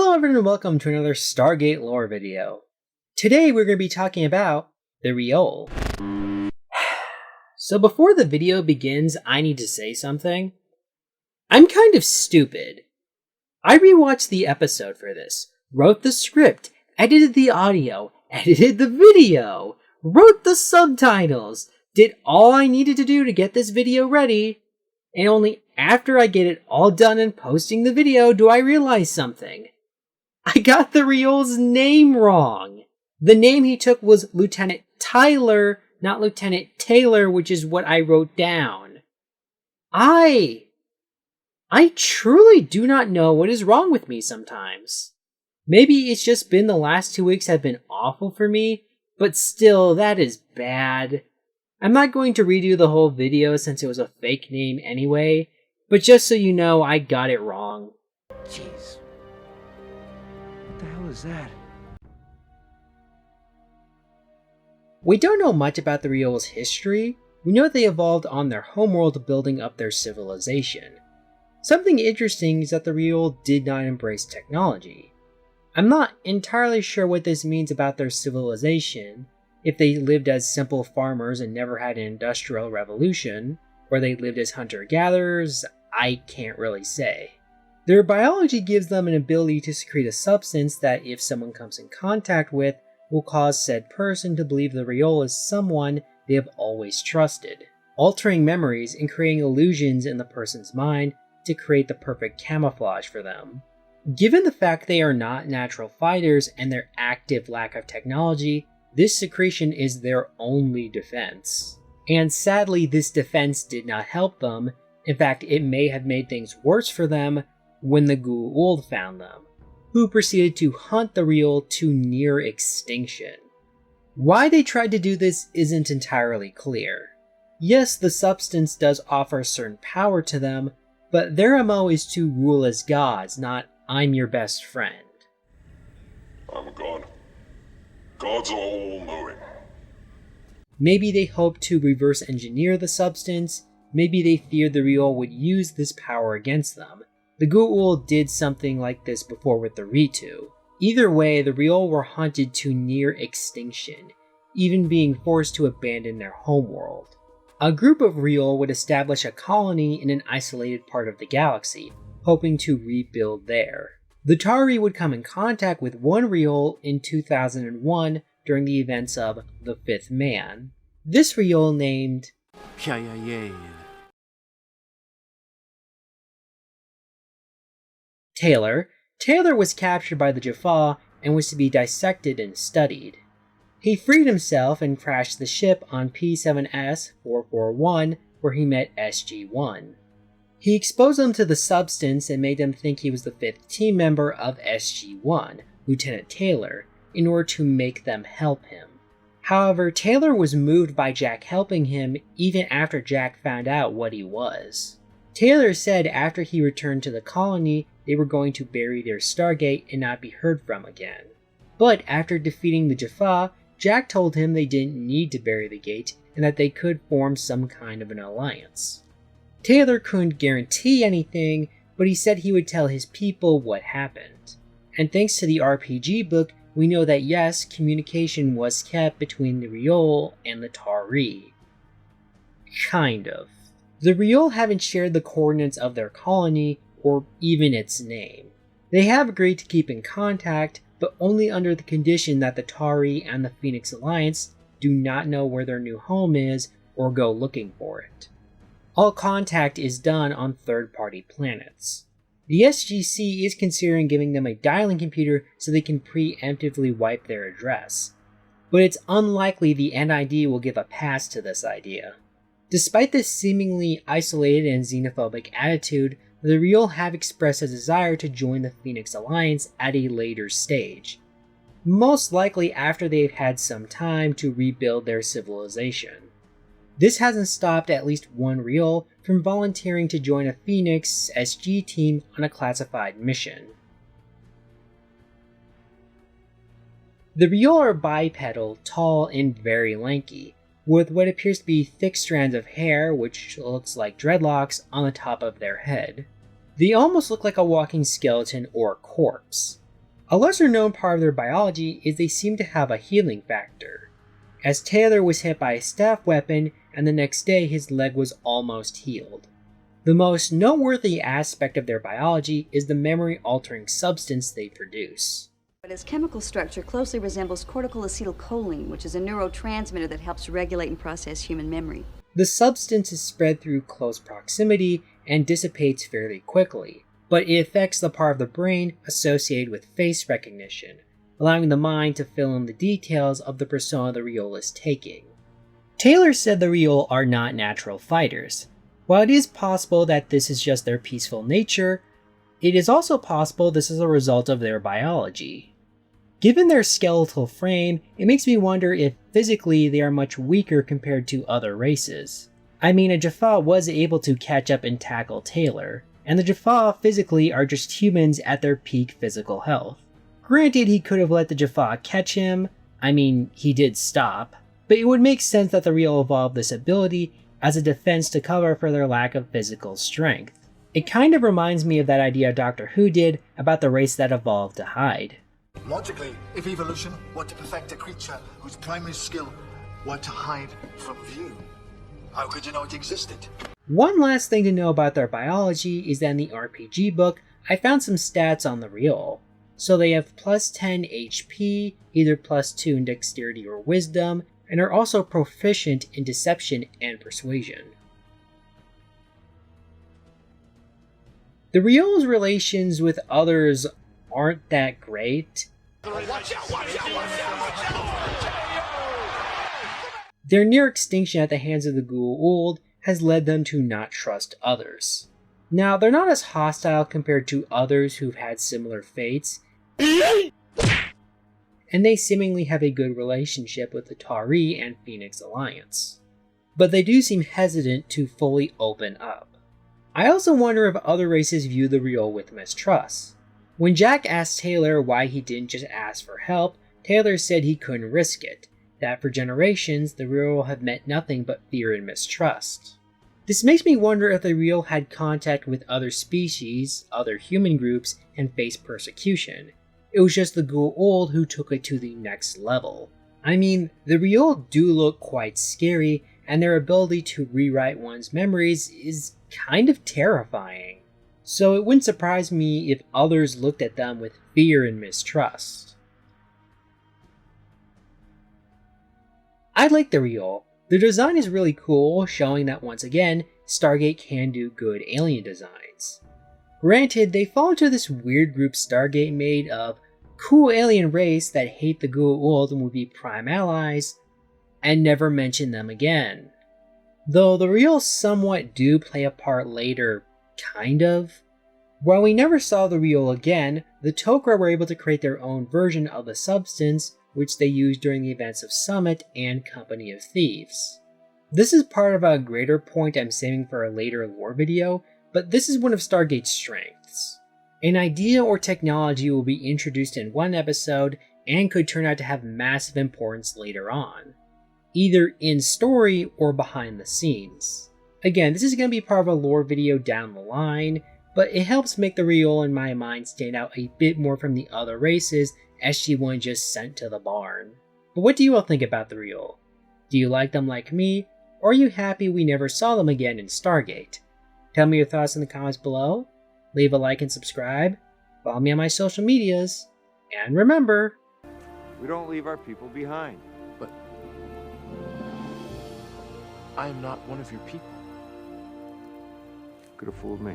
Hello everyone and welcome to another Stargate lore video. Today we're going to be talking about the Reol. So before the video begins, I need to say something. I'm kind of stupid. I rewatched the episode for this, wrote the script, edited the audio, edited the video, wrote the subtitles, did all I needed to do to get this video ready, and only after I get it all done and posting the video do I realize something. I got the Reol's name wrong. The name he took was Lieutenant Tyler, not Lieutenant Taylor, which is what I wrote down. I truly do not know what is wrong with me sometimes. Maybe it's just been the last 2 weeks have been awful for me, but still, that is bad. I'm not going to redo the whole video since it was a fake name anyway, but just so you know, I got it wrong. Jeez. What the hell is that? We don't know much about the Reol's history. We know they evolved on their homeworld building up their civilization. Something interesting is that the Reol did not embrace technology. I'm not entirely sure what this means about their civilization, if they lived as simple farmers and never had an industrial revolution, or they lived as hunter-gatherers, I can't really say. Their biology gives them an ability to secrete a substance that, if someone comes in contact with, will cause said person to believe the Reol is someone they have always trusted, altering memories and creating illusions in the person's mind to create the perfect camouflage for them. Given the fact they are not natural fighters and their active lack of technology, this secretion is their only defense. And sadly, this defense did not help them. In fact, it may have made things worse for them when the Reol found them, who proceeded to hunt the Reol to near extinction. Why they tried to do this isn't entirely clear. Yes, the substance does offer certain power to them, but their MO is to rule as gods, not I'm your best friend. I'm a god. Gods are all-knowing. Maybe they hoped to reverse engineer the substance, maybe they feared the Reol would use this power against them. The Reol did something like this before with the Ritu. Either way, the Reol were hunted to near extinction, even being forced to abandon their homeworld. A group of Reol would establish a colony in an isolated part of the galaxy, hoping to rebuild there. The Tari would come in contact with one Reol in 2001 during the events of The Fifth Man. This Reol named Taylor. Taylor was captured by the Jaffa and was to be dissected and studied. He freed himself and crashed the ship on P7S-441 where he met SG-1. He exposed them to the substance and made them think he was the fifth team member of SG-1, Lieutenant Taylor, in order to make them help him. However, Taylor was moved by Jack helping him even after Jack found out what he was. Taylor said after he returned to the colony, they were going to bury their Stargate and not be heard from again. But after defeating the Jaffa, Jack told him they didn't need to bury the gate and that they could form some kind of an alliance. Taylor couldn't guarantee anything, but he said he would tell his people what happened. And thanks to the RPG book, we know that yes, communication was kept between the Reol and the Tari. Kind of. The Reol haven't shared the coordinates of their colony, or even its name. They have agreed to keep in contact, but only under the condition that the Tari and the Phoenix Alliance do not know where their new home is or go looking for it. All contact is done on third-party planets. The SGC is considering giving them a dialing computer so they can preemptively wipe their address, but it's unlikely the NID will give a pass to this idea. Despite this seemingly isolated and xenophobic attitude, the Reol have expressed a desire to join the Phoenix Alliance at a later stage, most likely after they've had some time to rebuild their civilization. This hasn't stopped at least one Reol from volunteering to join a Phoenix SG team on a classified mission. The Reol are bipedal, tall, and very lanky, with what appears to be thick strands of hair, which looks like dreadlocks, on the top of their head. They almost look like a walking skeleton or corpse. A lesser known part of their biology is they seem to have a healing factor, as Taylor was hit by a staff weapon and the next day his leg was almost healed. The most noteworthy aspect of their biology is the memory-altering substance they produce. But its chemical structure closely resembles cortical acetylcholine, which is a neurotransmitter that helps regulate and process human memory. The substance is spread through close proximity and dissipates fairly quickly, but it affects the part of the brain associated with face recognition, allowing the mind to fill in the details of the persona the Reol is taking. Taylor said the Reol are not natural fighters. While it is possible that this is just their peaceful nature, it is also possible this is a result of their biology. Given their skeletal frame, it makes me wonder if physically they are much weaker compared to other races. I mean, a Jaffa was able to catch up and tackle Taylor, and the Jaffa physically are just humans at their peak physical health. Granted, he could have let the Jaffa catch him, I mean, he did stop, but it would make sense that the Reol evolved this ability as a defense to cover for their lack of physical strength. It kind of reminds me of that idea Doctor Who did about the race that evolved to hide. Logically, if evolution were to perfect a creature whose primary skill were to hide from view, how could you know it existed? One last thing to know about their biology is that in the RPG book, I found some stats on the Reol. So they have plus 10 HP, either plus 2 in dexterity or wisdom, and are also proficient in deception and persuasion. The Reol's relations with others aren't that great. Their near extinction at the hands of the Goa'uld has led them to not trust others. Now, they're not as hostile compared to others who've had similar fates, and they seemingly have a good relationship with the Tari and Phoenix Alliance. But they do seem hesitant to fully open up. I also wonder if other races view the Reol with mistrust. When Jack asked Taylor why he didn't just ask for help, Taylor said he couldn't risk it, that for generations the Reol have met nothing but fear and mistrust. This makes me wonder if the Reol had contact with other species, other human groups, and faced persecution. It was just the Goa'uld who took it to the next level. I mean, the Reol do look quite scary, and their ability to rewrite one's memories is kind of terrifying. So it wouldn't surprise me if others looked at them with fear and mistrust. I like the Reol. The design is really cool, showing that once again, Stargate can do good alien designs. Granted, they fall into this weird group Stargate made of cool alien race that hate the Goa'uld and would be prime allies, and never mention them again. Though the Reol somewhat do play a part later, kind of. While we never saw the Reol again, the Tok'ra were able to create their own version of the substance, which they used during the events of Summit and Company of Thieves. This is part of a greater point I'm saving for a later lore video, but this is one of Stargate's strengths. An idea or technology will be introduced in one episode and could turn out to have massive importance later on, either in story or behind the scenes. Again, this is going to be part of a lore video down the line, but it helps make the Reol in my mind stand out a bit more from the other races SG-1 just sent to the barn. But what do you all think about the Reol? Do you like them like me, or are you happy we never saw them again in Stargate? Tell me your thoughts in the comments below, leave a like and subscribe, follow me on my social medias, and remember, we don't leave our people behind. But I am not one of your people. Could have fooled me.